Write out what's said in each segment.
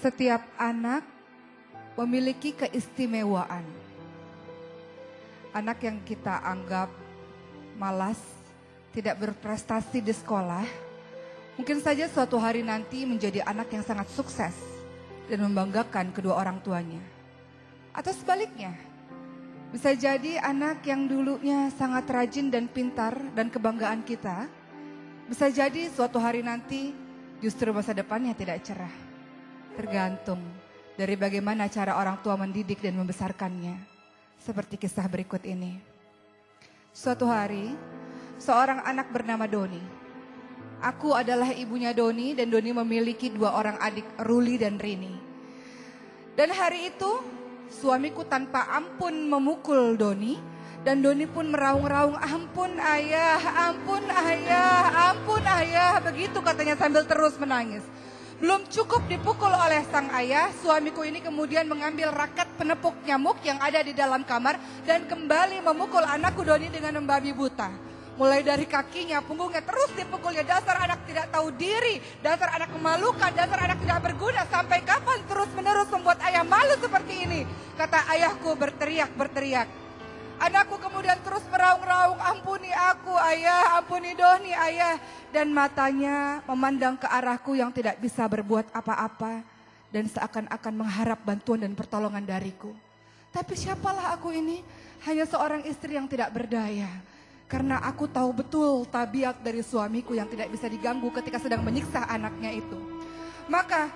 Setiap anak memiliki keistimewaan. Anak yang kita anggap malas, tidak berprestasi di sekolah, mungkin saja suatu hari nanti menjadi anak yang sangat sukses dan membanggakan kedua orang tuanya. Atau sebaliknya, bisa jadi anak yang dulunya sangat rajin dan pintar dan kebanggaan kita, bisa jadi suatu hari nanti justru masa depannya tidak cerah. Tergantung dari bagaimana cara orang tua mendidik dan membesarkannya. Seperti kisah berikut ini. Suatu hari, seorang anak bernama Doni. Aku adalah ibunya Doni dan Doni memiliki 2 orang adik, Ruli dan Rini. Dan hari itu, suamiku tanpa ampun memukul Doni. Dan Doni pun meraung-raung, ampun ayah, ampun ayah, ampun ayah. Begitu katanya sambil terus menangis. Belum cukup dipukul oleh sang ayah, suamiku ini kemudian mengambil raket penepuk nyamuk yang ada di dalam kamar dan kembali memukul anakku Doni dengan membabi buta. Mulai dari kakinya, punggungnya terus dipukulnya. Dasar anak tidak tahu diri, dasar anak memalukan, dasar anak tidak berguna. Sampai kapan terus menerus membuat ayah malu seperti ini? Kata ayahku berteriak. Anakku kemudian terus meraung-raung, ampuni aku ayah, ampuni Doni ayah. Dan matanya memandang ke arahku yang tidak bisa berbuat apa-apa. Dan seakan-akan mengharap bantuan dan pertolongan dariku. Tapi siapalah aku ini? Hanya seorang istri yang tidak berdaya. Karena aku tahu betul tabiat dari suamiku yang tidak bisa diganggu ketika sedang menyiksa anaknya itu. Maka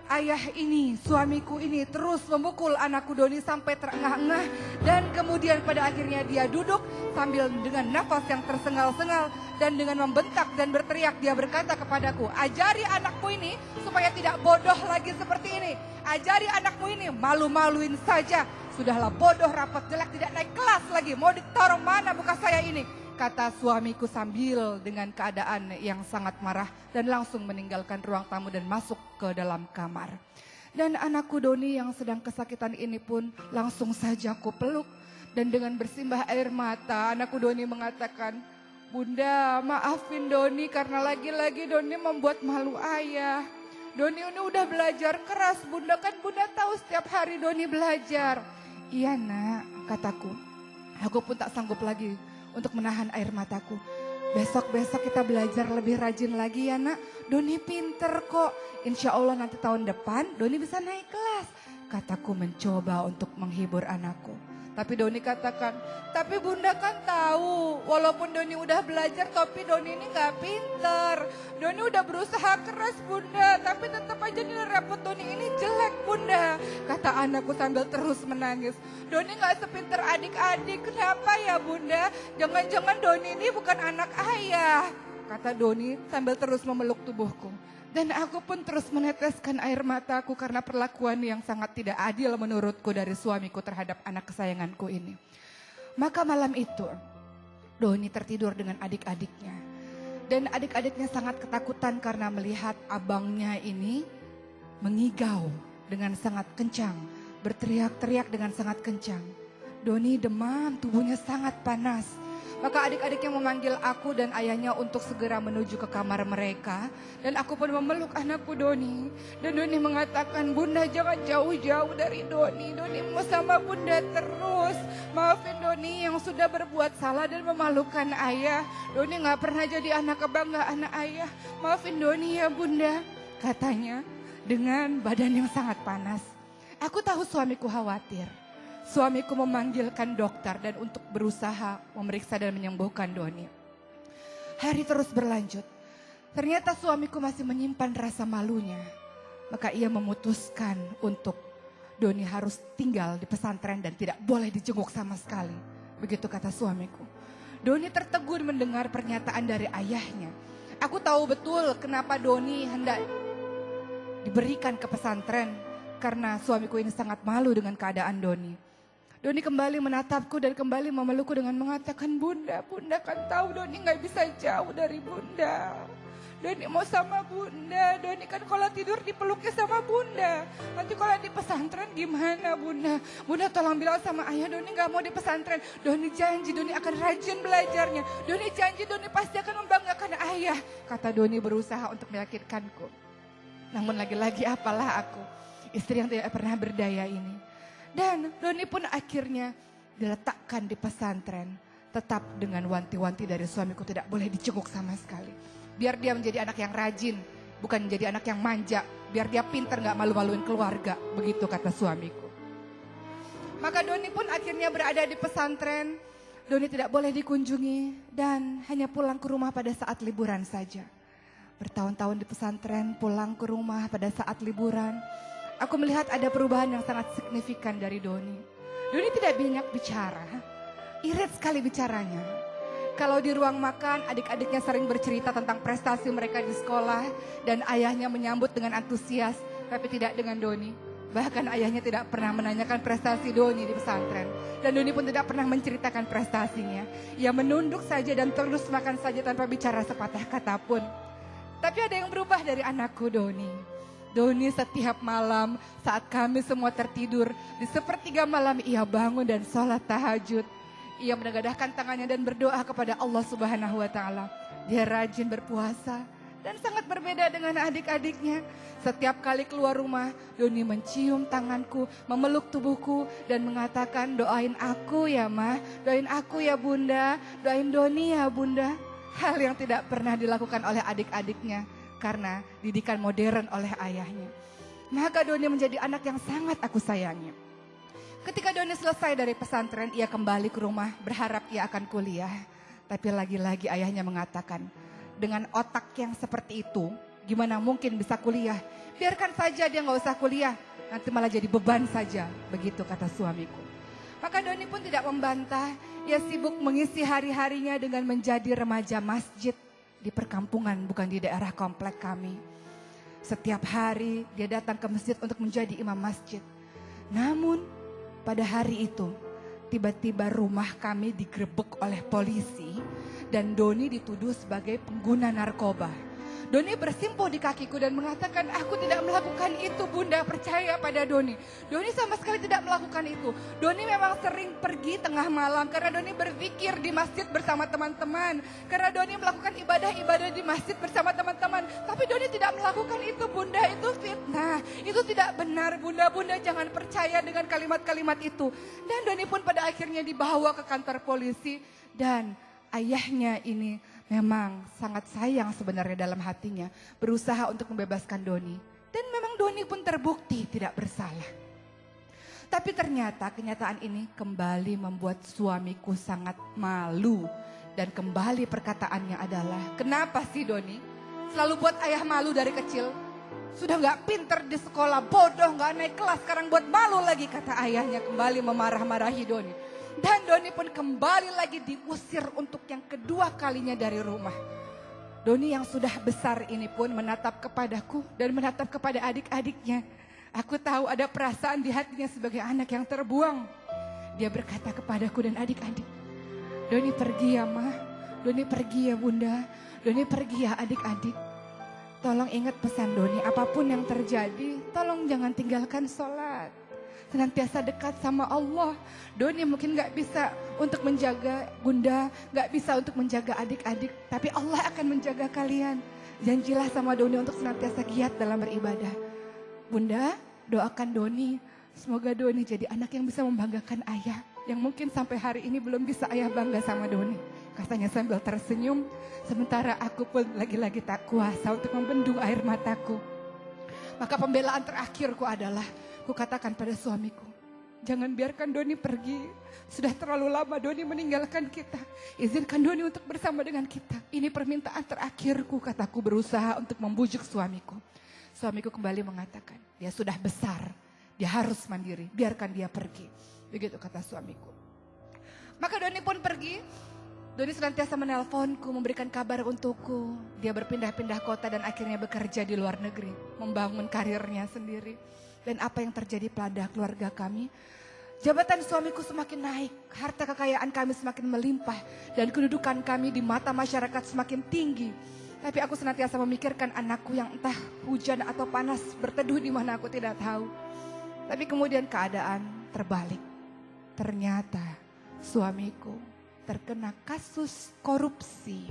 ayah ini, suamiku ini terus memukul anakku Doni sampai terengah-engah. Dan kemudian pada akhirnya dia duduk sambil dengan nafas yang tersengal-sengal. Dan dengan membentak dan berteriak dia berkata kepadaku, ajari anakmu ini supaya tidak bodoh lagi seperti ini. Ajari anakmu ini malu-maluin saja. Sudahlah bodoh, rapat, jelek, tidak naik kelas lagi. Mau ditaruh mana muka saya ini? Kata suamiku sambil dengan keadaan yang sangat marah dan langsung meninggalkan ruang tamu dan masuk ke dalam kamar. Dan anakku Doni yang sedang kesakitan ini pun langsung saja aku peluk. Dan dengan bersimbah air mata anakku Doni mengatakan, Bunda maafin Doni karena lagi-lagi Doni membuat malu ayah. Doni ini udah belajar keras Bunda, kan Bunda tahu setiap hari Doni belajar. Iya nak, kataku. Aku pun tak sanggup lagi untuk menahan air mataku. Besok-besok kita belajar lebih rajin lagi ya nak. Doni pinter kok. Insya Allah nanti tahun depan Doni bisa naik kelas. Kataku mencoba untuk menghibur anakku. Tapi Doni katakan, tapi Bunda kan tahu walaupun Doni udah belajar tapi Doni ini gak pinter. Doni udah berusaha keras Bunda, tapi tetap aja nilai rapot Doni ini jelek Bunda. Kata anakku sambil terus menangis. Doni gak sepinter adik-adik, kenapa ya Bunda? Jangan-jangan Doni ini bukan anak ayah. Kata Doni sambil terus memeluk tubuhku. Dan aku pun terus meneteskan air mataku karena perlakuan yang sangat tidak adil menurutku dari suamiku terhadap anak kesayanganku ini. Maka malam itu Doni tertidur dengan adik-adiknya. Dan adik-adiknya sangat ketakutan karena melihat abangnya ini mengigau dengan sangat kencang. Berteriak-teriak dengan sangat kencang. Doni demam, tubuhnya sangat panas. Maka adik-adiknya memanggil aku dan ayahnya untuk segera menuju ke kamar mereka. Dan aku pun memeluk anakku Doni. Dan Doni mengatakan, Bunda jangan jauh-jauh dari Doni. Doni mau sama Bunda terus. Maafin Doni yang sudah berbuat salah dan memalukan ayah. Doni gak pernah jadi anak kebanggaan ayah. Maafin Doni ya Bunda. Katanya dengan badan yang sangat panas. Aku tahu suamiku khawatir. Suamiku memanggilkan dokter dan untuk berusaha memeriksa dan menyembuhkan Doni. Hari terus berlanjut. Ternyata suamiku masih menyimpan rasa malunya. Maka ia memutuskan untuk Doni harus tinggal di pesantren dan tidak boleh dijenguk sama sekali. Begitu kata suamiku. Doni tertegun mendengar pernyataan dari ayahnya. Aku tahu betul kenapa Doni hendak diberikan ke pesantren. Karena suamiku ini sangat malu dengan keadaan Doni. Doni kembali menatapku dan kembali memelukku dengan mengatakan, Bunda, Bunda kan tahu Doni gak bisa jauh dari Bunda. Doni mau sama Bunda, Doni kan kalau tidur dipeluknya sama Bunda. Nanti kalau di pesantren gimana Bunda? Bunda tolong bilang sama ayah Doni gak mau di pesantren. Doni janji Doni akan rajin belajarnya. Doni janji Doni pasti akan membanggakan ayah. Kata Doni berusaha untuk meyakinkanku. Namun lagi-lagi apalah aku. istri yang tidak pernah berdaya ini. Dan Doni pun akhirnya diletakkan di pesantren, tetap dengan wanti-wanti dari suamiku tidak boleh dicenguk sama sekali. Biar dia menjadi anak yang rajin, bukan menjadi anak yang manja. Biar dia pintar gak malu-maluin keluarga, begitu kata suamiku. Maka Doni pun akhirnya berada di pesantren. Doni tidak boleh dikunjungi dan hanya pulang ke rumah pada saat liburan saja. Bertahun-tahun di pesantren, pulang ke rumah pada saat liburan. Aku melihat ada perubahan yang sangat signifikan dari Doni. Doni tidak banyak bicara, irit sekali bicaranya. Kalau di ruang makan, adik-adiknya sering bercerita tentang prestasi mereka di sekolah dan ayahnya menyambut dengan antusias, tapi tidak dengan Doni. Bahkan ayahnya tidak pernah menanyakan prestasi Doni di pesantren. Dan Doni pun tidak pernah menceritakan prestasinya. Ia menunduk saja dan terus makan saja tanpa bicara sepatah kata pun. Tapi ada yang berubah dari anakku Doni. Doni setiap malam saat kami semua tertidur, di sepertiga malam ia bangun dan sholat tahajud. Ia menegadahkan tangannya dan berdoa kepada Allah Subhanahu wa Ta'ala. Dia rajin berpuasa dan sangat berbeda dengan adik-adiknya. Setiap kali keluar rumah, Doni mencium tanganku, memeluk tubuhku dan mengatakan, doain aku ya Ma, doain aku ya Bunda, doain Doni ya Bunda. Hal yang tidak pernah dilakukan oleh adik-adiknya karena didikan modern oleh ayahnya. Maka Doni menjadi anak yang sangat aku sayangi. Ketika Doni selesai dari pesantren, ia kembali ke rumah berharap ia akan kuliah. Tapi lagi-lagi ayahnya mengatakan, dengan otak yang seperti itu, gimana mungkin bisa kuliah? Biarkan saja dia gak usah kuliah, nanti malah jadi beban saja. Begitu kata suamiku. Maka Doni pun tidak membantah, ia sibuk mengisi hari-harinya dengan menjadi remaja masjid di perkampungan, bukan di daerah komplek kami. Setiap hari dia datang ke masjid untuk menjadi imam masjid. Namun pada hari itu, tiba-tiba rumah kami digerebek oleh polisi dan Doni dituduh sebagai pengguna narkoba. Doni bersimpuh di kakiku dan mengatakan, aku tidak melakukan itu Bunda, percaya pada Doni. Doni sama sekali tidak melakukan itu. Doni memang sering pergi tengah malam karena Doni berpikir di masjid bersama teman-teman. Karena Doni melakukan ibadah-ibadah di masjid bersama teman-teman. Tapi Doni tidak melakukan itu Bunda, itu fitnah. Itu tidak benar Bunda, Bunda jangan percaya dengan kalimat-kalimat itu. Dan Doni pun pada akhirnya dibawa ke kantor polisi dan ayahnya ini memang sangat sayang sebenarnya dalam hatinya, berusaha untuk membebaskan Doni. Dan memang Doni pun terbukti tidak bersalah. Tapi ternyata kenyataan ini kembali membuat suamiku sangat malu. Dan kembali perkataannya adalah, kenapa sih Doni selalu buat ayah malu dari kecil? Sudah gak pinter di sekolah, bodoh, gak naik kelas, sekarang buat malu lagi, kata ayahnya kembali memarah-marahi Doni. Dan Doni pun kembali lagi diusir untuk yang kedua kalinya dari rumah. Doni yang sudah besar ini pun menatap kepadaku dan menatap kepada adik-adiknya. Aku tahu ada perasaan di hatinya sebagai anak yang terbuang. Dia berkata kepadaku dan adik-adik, Doni pergi ya Ma, Doni pergi ya Bunda, Doni pergi ya adik-adik. Tolong ingat pesan Doni, apapun yang terjadi, tolong jangan tinggalkan sholat. Senantiasa dekat sama Allah. Doni mungkin gak bisa untuk menjaga Bunda, gak bisa untuk menjaga adik-adik, tapi Allah akan menjaga kalian. Janjilah sama Doni untuk senantiasa giat dalam beribadah. Bunda, doakan Doni, semoga Doni jadi anak yang bisa membanggakan ayah, yang mungkin sampai hari ini belum bisa ayah bangga sama Doni. Katanya sambil tersenyum, sementara aku pun lagi-lagi tak kuasa untuk membendung air mataku. Maka pembelaan terakhirku adalah, ku katakan pada suamiku, jangan biarkan Doni pergi. Sudah terlalu lama Doni meninggalkan kita. Izinkan Doni untuk bersama dengan kita. Ini permintaan terakhirku, kataku berusaha untuk membujuk suamiku. Suamiku kembali mengatakan, dia sudah besar, dia harus mandiri, biarkan dia pergi. Begitu kata suamiku. Maka Doni pun pergi. Doni senantiasa menelponku, memberikan kabar untukku. Dia berpindah-pindah kota dan akhirnya bekerja di luar negeri, membangun karirnya sendiri. Dan apa yang terjadi pada keluarga kami? Jabatan suamiku semakin naik, harta kekayaan kami semakin melimpah, dan kedudukan kami di mata masyarakat semakin tinggi. Tapi aku senantiasa memikirkan anakku yang entah hujan atau panas berteduh di mana aku tidak tahu. Tapi kemudian keadaan terbalik. Ternyata suamiku terkena kasus korupsi.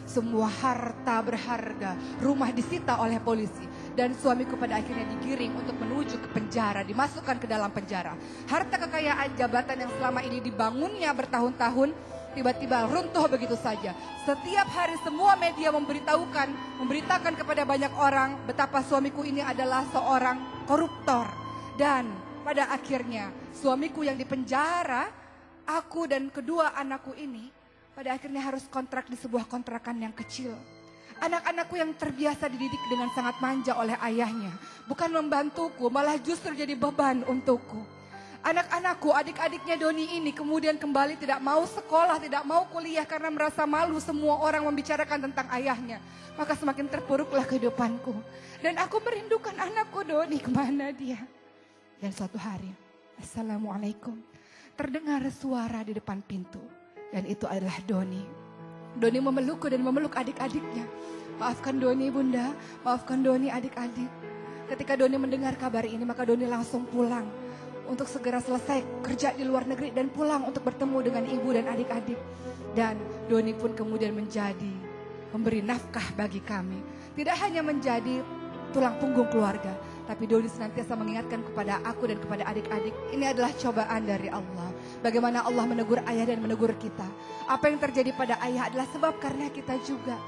Semua harta berharga, rumah disita oleh polisi. Dan suamiku pada akhirnya digiring untuk menuju ke penjara, dimasukkan ke dalam penjara. Harta kekayaan jabatan yang selama ini dibangunnya bertahun-tahun, tiba-tiba runtuh begitu saja. Setiap hari semua media memberitakan kepada banyak orang betapa suamiku ini adalah seorang koruptor. Dan pada akhirnya suamiku yang dipenjara, aku dan kedua anakku ini pada akhirnya harus kontrak di sebuah kontrakan yang kecil. Anak-anakku yang terbiasa dididik dengan sangat manja oleh ayahnya, bukan membantuku, malah justru jadi beban untukku. Anak-anakku, adik-adiknya Doni ini kemudian kembali tidak mau sekolah, tidak mau kuliah karena merasa malu semua orang membicarakan tentang ayahnya. Maka semakin terpuruklah kehidupanku. Dan aku merindukan anakku Doni, kemana dia? Dan suatu hari, Assalamualaikum, terdengar suara di depan pintu. Dan itu adalah Doni. Doni memelukku dan memeluk adik-adiknya. Maafkan Doni bunda, maafkan Doni adik-adik. Ketika Doni mendengar kabar ini, maka Doni langsung pulang untuk segera selesai kerja di luar negeri dan pulang untuk bertemu dengan ibu dan adik-adik. Dan Doni pun kemudian menjadi memberi nafkah bagi kami. Tidak hanya menjadi tulang punggung keluarga, tapi Doni senantiasa mengingatkan kepada aku dan kepada adik-adik, ini adalah cobaan dari Allah. Bagaimana Allah menegur ayah dan menegur kita. Apa yang terjadi pada ayah adalah sebab karena kita juga.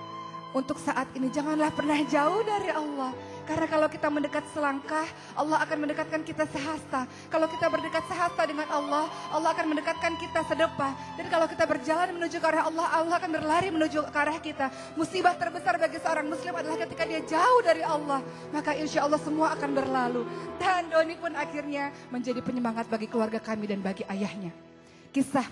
Untuk saat ini janganlah pernah jauh dari Allah. Karena kalau kita mendekat selangkah, Allah akan mendekatkan kita sehasta. Kalau kita berdekat sehasta dengan Allah, Allah akan mendekatkan kita sedepah. Dan kalau kita berjalan menuju ke arah Allah, Allah akan berlari menuju ke arah kita. Musibah terbesar bagi seorang muslim adalah ketika dia jauh dari Allah. Maka insya Allah semua akan berlalu. Dan Doni pun akhirnya menjadi penyemangat bagi keluarga kami dan bagi ayahnya. Kisah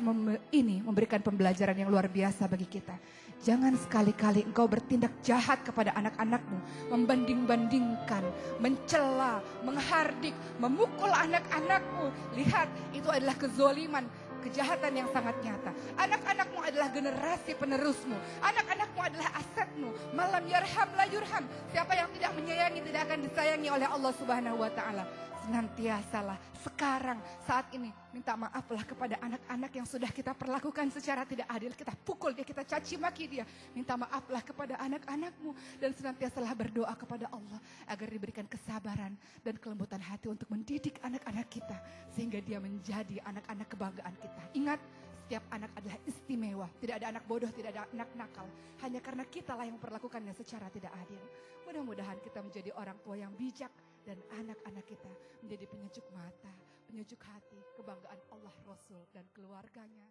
ini memberikan pembelajaran yang luar biasa bagi kita. Jangan sekali-kali engkau bertindak jahat kepada anak-anakmu, membanding-bandingkan, mencela, menghardik, memukul anak-anakmu. Lihat, itu adalah kezoliman, kejahatan yang sangat nyata. Anak-anakmu adalah generasi penerusmu. Anak-anakmu adalah asetmu. Malam yarham la yurham. Siapa yang tidak menyayangi tidak akan disayangi oleh Allah Subhanahu wa taala. Senantiasalah sekarang saat ini minta maaflah kepada anak-anak yang sudah kita perlakukan secara tidak adil. Kita pukul dia, kita caci maki dia. Minta maaflah kepada anak-anakmu dan senantiasalah berdoa kepada Allah agar diberikan kesabaran dan kelembutan hati untuk mendidik anak-anak kita sehingga dia menjadi anak-anak kebanggaan kita. Ingat, setiap anak adalah istimewa. Tidak ada anak bodoh, tidak ada anak nakal. Hanya karena kitalah yang memperlakukannya secara tidak adil. Mudah-mudahan kita menjadi orang tua yang bijak dan anak-anak kita menjadi penyejuk mata, penyejuk hati, kebanggaan Allah, Rasul dan keluarganya.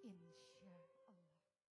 Insya